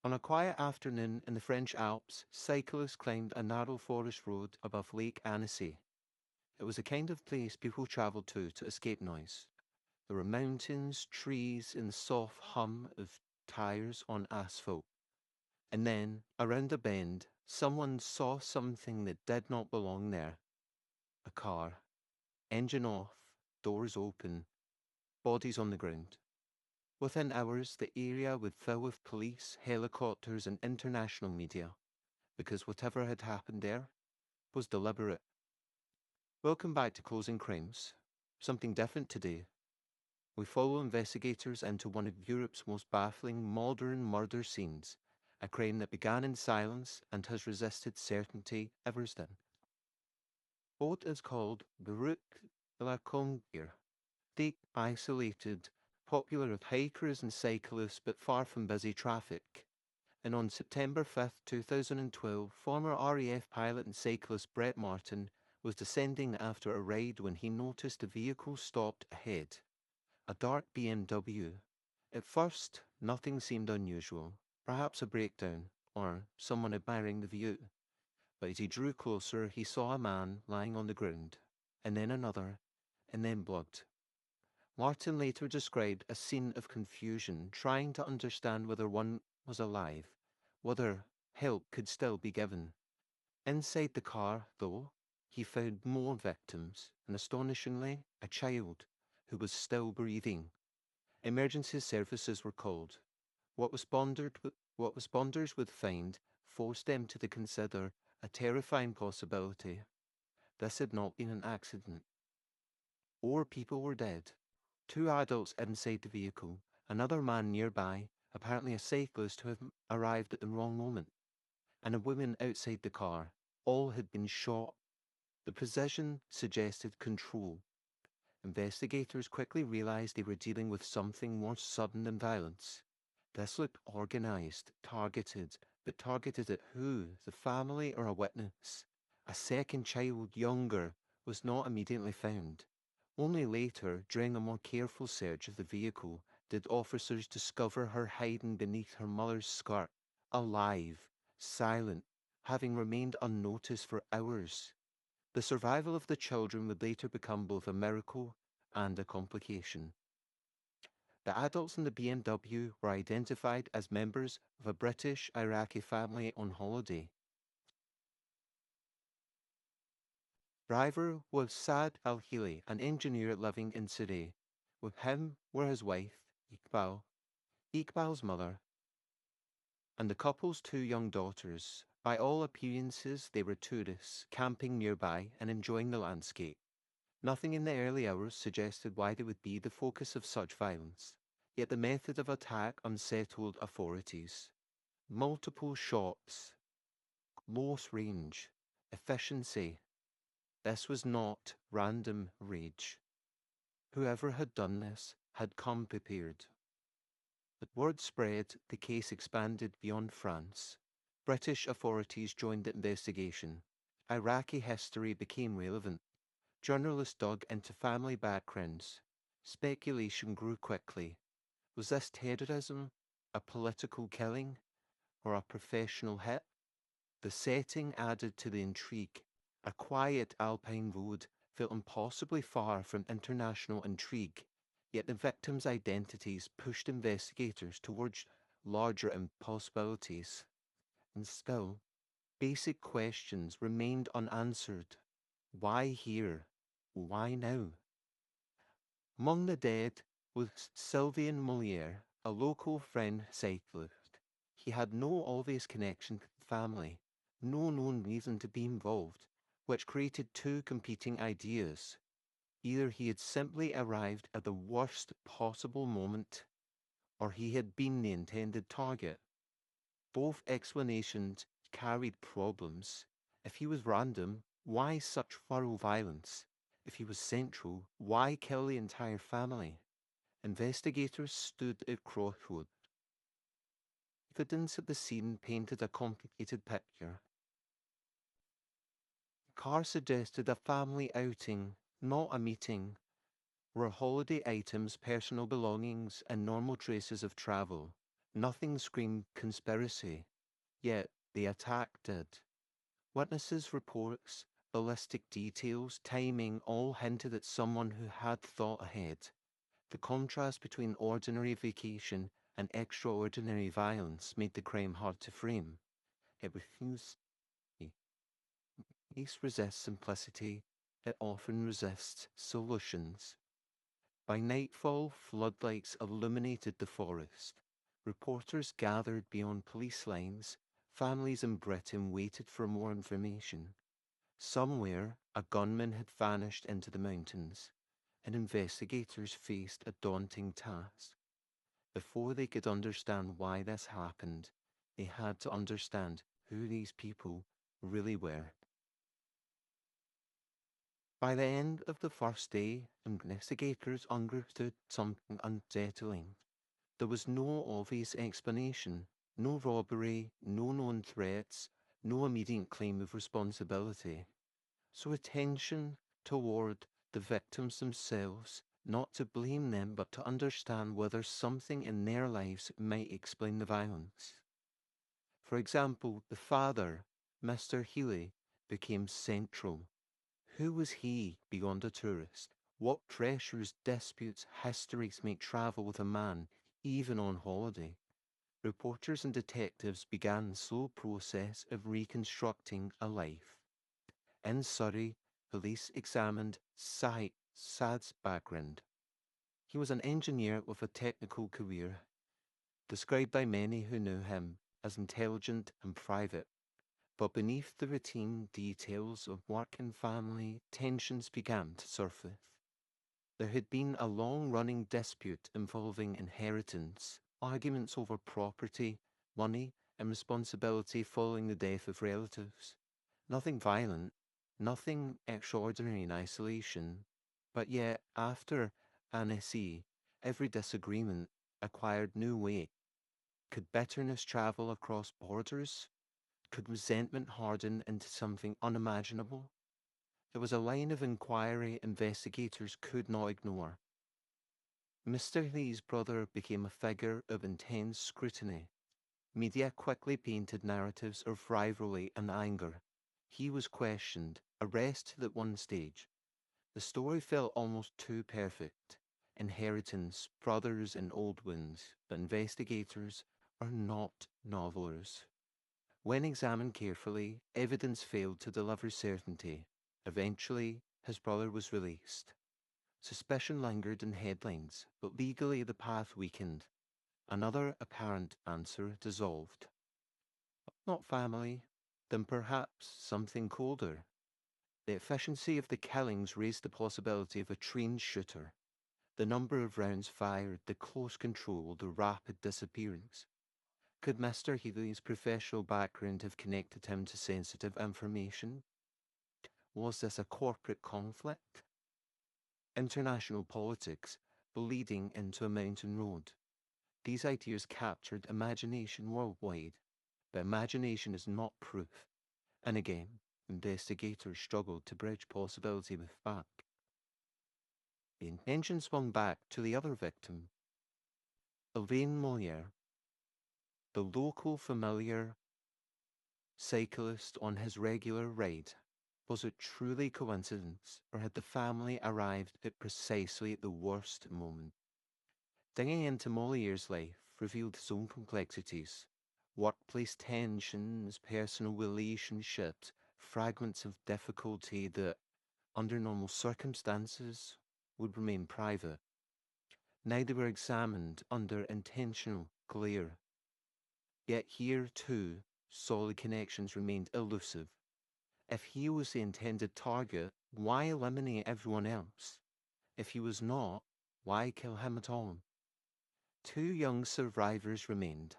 On a quiet afternoon in the French Alps, cyclists climbed a narrow forest road above Lake Annecy. It was a kind of place people travelled to escape noise. There were mountains, trees, and the soft hum of tires on asphalt. And then, around a bend, someone saw something that did not belong there. A car. Engine off, doors open, bodies on the ground. Within hours, the area would fill with police, helicopters, and international media, because whatever had happened there was deliberate. Welcome back to Closing Crimes. Something different today. We follow investigators into one of Europe's most baffling modern murder scenes, a crime that began in silence and has resisted certainty ever since. What is called the Route de la Conquête, deep, isolated, popular with hikers and cyclists but far from busy traffic. And on September 5th, 2012, former RAF pilot and cyclist Brett Martin was descending after a ride when he noticed a vehicle stopped ahead. A dark BMW. At first, nothing seemed unusual, perhaps a breakdown, or someone admiring the view. But as he drew closer, he saw a man lying on the ground, and then another, and then blood. Martin later described a scene of confusion, trying to understand whether one was alive, whether help could still be given. Inside the car, though, he found more victims, and astonishingly, a child who was still breathing. Emergency services were called. What responders would find forced them to consider a terrifying possibility. This had not been an accident. Or people were dead. Two adults inside the vehicle, another man nearby, apparently a cyclist who had arrived at the wrong moment, and a woman outside the car. All had been shot. The precision suggested control. Investigators quickly realized they were dealing with something more sudden than violence. This looked organized, targeted, but targeted at who? The family or a witness? A second child, younger, was not immediately found. Only later, during a more careful search of the vehicle, did officers discover her hiding beneath her mother's skirt, alive, silent, having remained unnoticed for hours. The survival of the children would later become both a miracle and a complication. The adults in the BMW were identified as members of a British Iraqi family on holiday. Driver was Saad Al-Hili, an engineer living in Surrey. With him were his wife, Iqbal's mother, and the couple's two young daughters. By all appearances, they were tourists, camping nearby and enjoying the landscape. Nothing in the early hours suggested why they would be the focus of such violence. Yet the method of attack unsettled authorities. Multiple shots, close range, efficiency. This was not random rage. Whoever had done this had come prepared. The word spread, the case expanded beyond France. British authorities joined the investigation. Iraqi history became relevant. Journalists dug into family backgrounds. Speculation grew quickly. Was this terrorism, a political killing, or a professional hit? The setting added to the intrigue. A quiet alpine road felt impossibly far from international intrigue, yet the victims' identities pushed investigators towards larger impossibilities. And still, basic questions remained unanswered. Why here? Why now? Among the dead was Sylvain Molière, a local French cyclist. He had no obvious connection to the family, no known reason to be involved, which created two competing ideas. Either he had simply arrived at the worst possible moment, or he had been the intended target. Both explanations carried problems. If he was random, why such thorough violence? If he was central, why kill the entire family? Investigators stood at crossroads. Evidence at the scene painted a complicated picture. The car suggested a family outing, not a meeting, where holiday items, personal belongings, and normal traces of travel. Nothing screamed conspiracy, yet the attack did. Witnesses' reports, ballistic details, timing all hinted at someone who had thought ahead. The contrast between ordinary vacation and extraordinary violence made the crime hard to frame. It refused. Peace resists simplicity, it often resists solutions. By nightfall, floodlights illuminated the forest. Reporters gathered beyond police lines. Families in Britain waited for more information. Somewhere, a gunman had vanished into the mountains, and investigators faced a daunting task. Before they could understand why this happened, they had to understand who these people really were. By the end of the first day, investigators understood something unsettling. There was no obvious explanation, no robbery, no known threats, no immediate claim of responsibility. So attention toward the victims themselves, not to blame them, but to understand whether something in their lives might explain the violence. For example, the father, Mr. Healy, became central. Who was he beyond a tourist? What pressures, disputes, histories make travel with a man, even on holiday? Reporters and detectives began the slow process of reconstructing a life. In Surrey, police examined Sad's background. He was an engineer with a technical career, described by many who knew him as intelligent and private. But beneath the routine details of work and family, tensions began to surface. There had been a long-running dispute involving inheritance, arguments over property, money, and responsibility following the death of relatives. Nothing violent, nothing extraordinary in isolation, but yet after Aneccy, every disagreement acquired new weight. Could bitterness travel across borders? Could resentment harden into something unimaginable? There was a line of inquiry investigators could not ignore. Mr. Lee's brother became a figure of intense scrutiny. Media quickly painted narratives of rivalry and anger. He was questioned, arrested at one stage. The story felt almost too perfect. Inheritance, brothers and old wounds, but investigators are not novellers. When examined carefully, evidence failed to deliver certainty. Eventually, his brother was released. Suspicion lingered in headlines, but legally the path weakened. Another apparent answer dissolved. Not family, then perhaps something colder. The efficiency of the killings raised the possibility of a trained shooter. The number of rounds fired, the close control, the rapid disappearance. Could Mr. Healy's professional background have connected him to sensitive information? Was this a corporate conflict? International politics bleeding into a mountain road. These ideas captured imagination worldwide, but imagination is not proof. And again, investigators struggled to bridge possibility with fact. The attention swung back to the other victim, Elaine Moliere, the local familiar cyclist on his regular ride. Was it truly coincidence, or had the family arrived at precisely the worst moment? Digging into Moliere's life revealed his own complexities. Workplace tensions, personal relationships, fragments of difficulty that, under normal circumstances, would remain private. Now they were examined under intentional glare. Yet here, too, solid connections remained elusive. If he was the intended target, why eliminate everyone else? If he was not, why kill him at all? Two young survivors remained.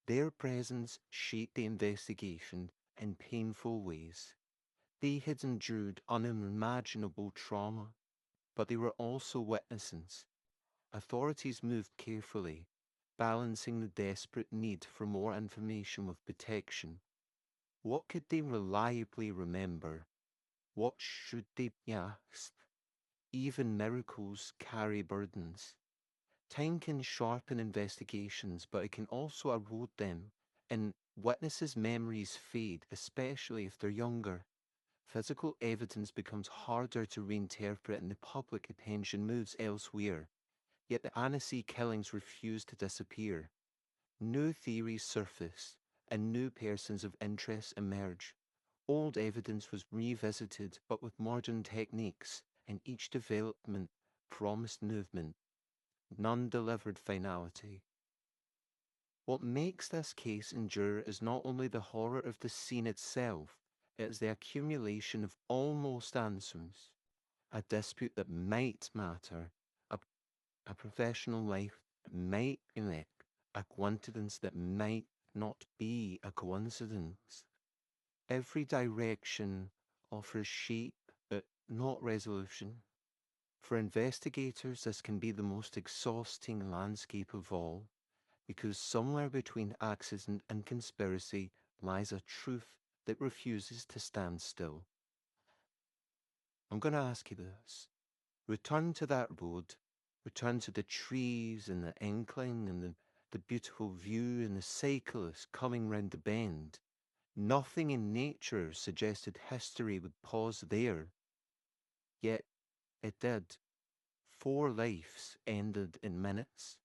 Their presence shaped the investigation in painful ways. They had endured unimaginable trauma, but they were also witnesses. Authorities moved carefully, balancing the desperate need for more information with protection. What could they reliably remember? What should they be asked? Even miracles carry burdens. Time can sharpen investigations, but it can also erode them, and witnesses' memories fade, especially if they're younger. Physical evidence becomes harder to reinterpret and the public attention moves elsewhere. Yet the Annecy killings refuse to disappear. New theories surface, and new persons of interest emerge. Old evidence was revisited, but with modern techniques, and each development promised movement. None delivered finality. What makes this case endure is not only the horror of the scene itself, it is the accumulation of almost answers. A dispute that might matter, a, a professional life that might connect, a coincidence that might not be a coincidence. Every direction offers shape, but not resolution. For investigators, this can be the most exhausting landscape of all, because somewhere between accident and conspiracy lies a truth that refuses to stand still. I'm going to ask you this. Return to that road, return to the trees and the incline and the beautiful view and the cyclist coming round the bend. Nothing in nature suggested history would pause there. Yet it did. 4 lives ended in minutes.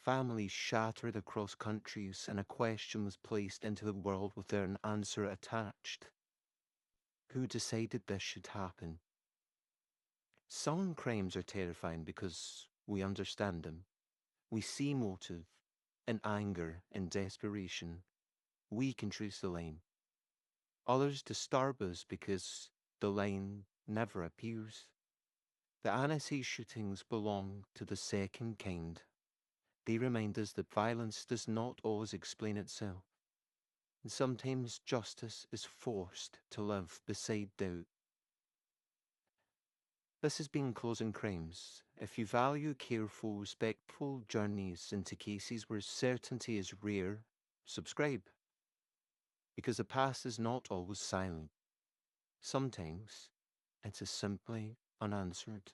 Families shattered across countries, and a question was placed into the world without an answer attached. Who decided this should happen? Some crimes are terrifying because we understand them. We see motive in anger and desperation. We can trace the line. Others disturb us because the line never appears. The Annecy shootings belong to the second kind. They remind us that violence does not always explain itself, and sometimes justice is forced to live beside doubt. This has been Closing Crimes. If you value careful, respectful journeys into cases where certainty is rare, subscribe. Because the past is not always silent. Sometimes it is simply unanswered.